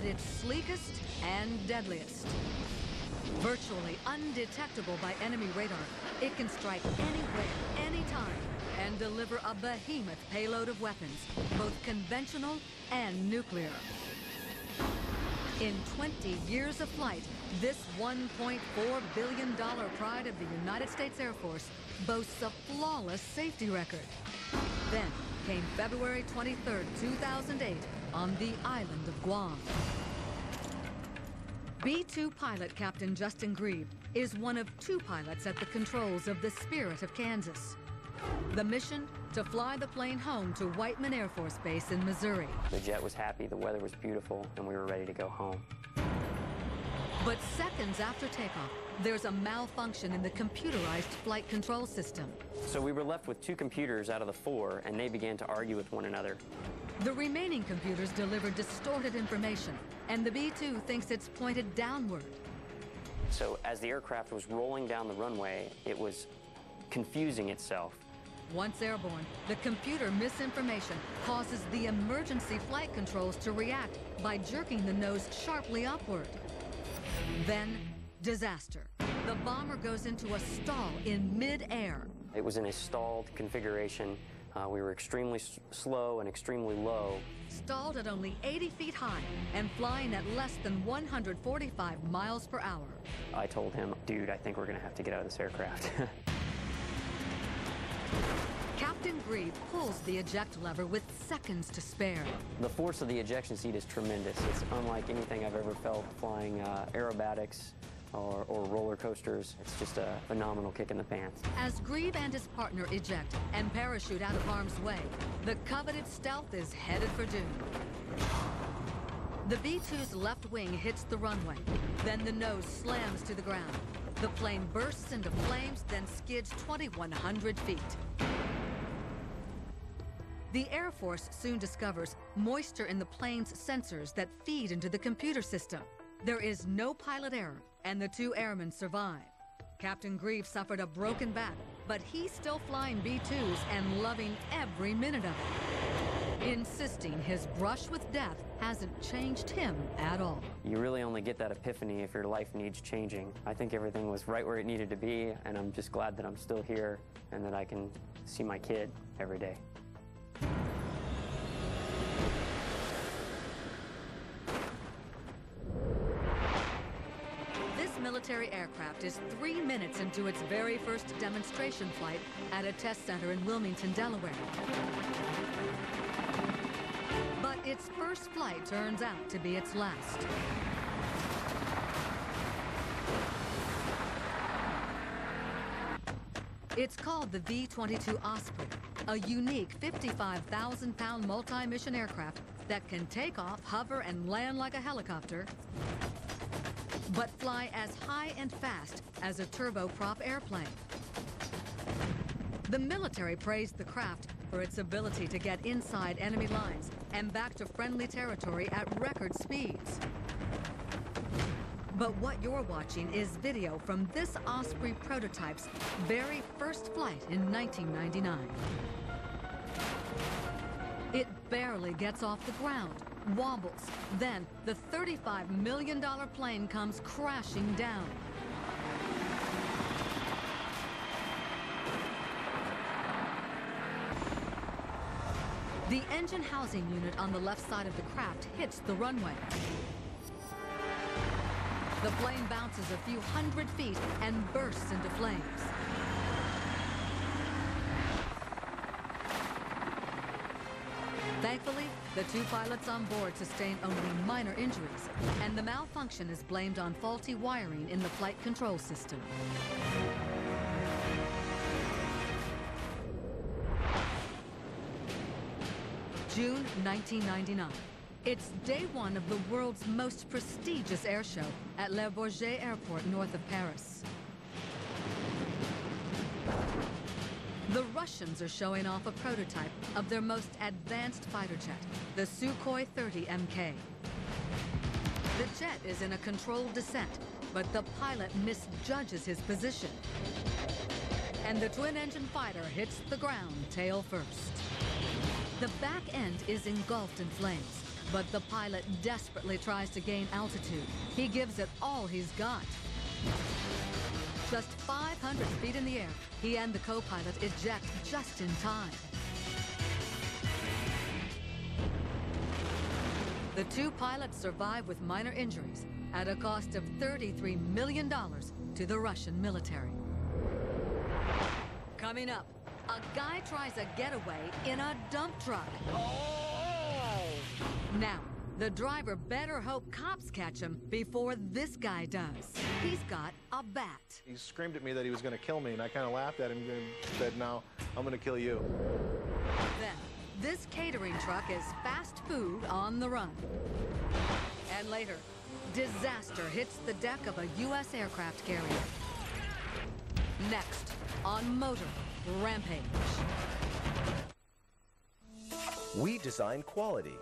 at its sleekest and deadliest. Virtually undetectable by enemy radar, it can strike anywhere, anytime, and deliver a behemoth payload of weapons, both conventional and nuclear. In 20 years of flight, this $1.4 billion pride of the United States Air Force boasts a flawless safety record. Then came February 23, 2008, on the island of Guam. B-2 pilot Captain Justin Grieve is one of 2 pilots at the controls of the Spirit of Kansas. The mission, to fly the plane home to Whiteman Air Force Base in Missouri. The jet was happy, the weather was beautiful, and we were ready to go home. But seconds after takeoff, there's a malfunction in the computerized flight control system. So we were left with 2 computers out of the 4, and they began to argue with one another. The remaining computers deliver distorted information, and the B-2 thinks it's pointed downward. So as the aircraft was rolling down the runway, it was confusing itself. Once airborne, the computer misinformation causes the emergency flight controls to react by jerking the nose sharply upward. Then, disaster. The bomber goes into a stall in mid-air. It was in a stalled configuration. We were extremely slow and extremely low. Stalled at only 80 feet high and flying at less than 145 miles per hour. I told him, dude, I think we're going to have to get out of this aircraft. Captain Grieve pulls the eject lever with seconds to spare. The force of the ejection seat is tremendous. It's unlike anything I've ever felt flying aerobatics or roller coasters. It's just a phenomenal kick in the pants. As Grieve and his partner eject and parachute out of harm's way, the coveted stealth is headed for doom. The B-2's left wing hits the runway. Then the nose slams to the ground. The plane bursts into flames, then skids 2,100 feet. The Air Force soon discovers moisture in the plane's sensors that feed into the computer system. There is no pilot error, and the 2 airmen survive. Captain Grieve suffered a broken back, but he's still flying B-2s and loving every minute of it, insisting his brush with death hasn't changed him at all. You really only get that epiphany if your life needs changing. I think everything was right where it needed to be, and I'm just glad that I'm still here and that I can see my kid every day. This military aircraft is 3 minutes into its very first demonstration flight at a test center in Wilmington, Delaware. But its first flight turns out to be its last. It's called the V-22 Osprey, a unique 55,000-pound multi-mission aircraft that can take off, hover, and land like a helicopter, but fly as high and fast as a turboprop airplane. The military praised the craft for its ability to get inside enemy lines and back to friendly territory at record speeds. But what you're watching is video from this Osprey prototype's very first flight in 1999. It barely gets off the ground, wobbles. Then the $35 million plane comes crashing down. The engine housing unit on the left side of the craft hits the runway. The plane bounces a few hundred feet and bursts into flames. Thankfully, the 2 pilots on board sustain only minor injuries, and the malfunction is blamed on faulty wiring in the flight control system. June 1999. It's day 1 of the world's most prestigious air show at Le Bourget Airport north of Paris. The Russians are showing off a prototype of their most advanced fighter jet, the Sukhoi 30 Mk. The jet is in a controlled descent, but the pilot misjudges his position, and the twin-engine fighter hits the ground tail first. The back end is engulfed in flames, But the pilot desperately tries to gain altitude. He gives it all he's got. Just 500 feet in the air, he and the co-pilot eject just in time. The two pilots survive with minor injuries at a cost of $33 million to the Russian military. Coming up, a guy tries a getaway in a dump truck. Now, the driver better hope cops catch him before this guy does. He's got a bat. He screamed at me that he was going to kill me, and I kind of laughed at him and said, "No, I'm going to kill you." Then, this catering truck is fast food on the run. And later, disaster hits the deck of a U.S. aircraft carrier. Next, on Motor Rampage. We design quality.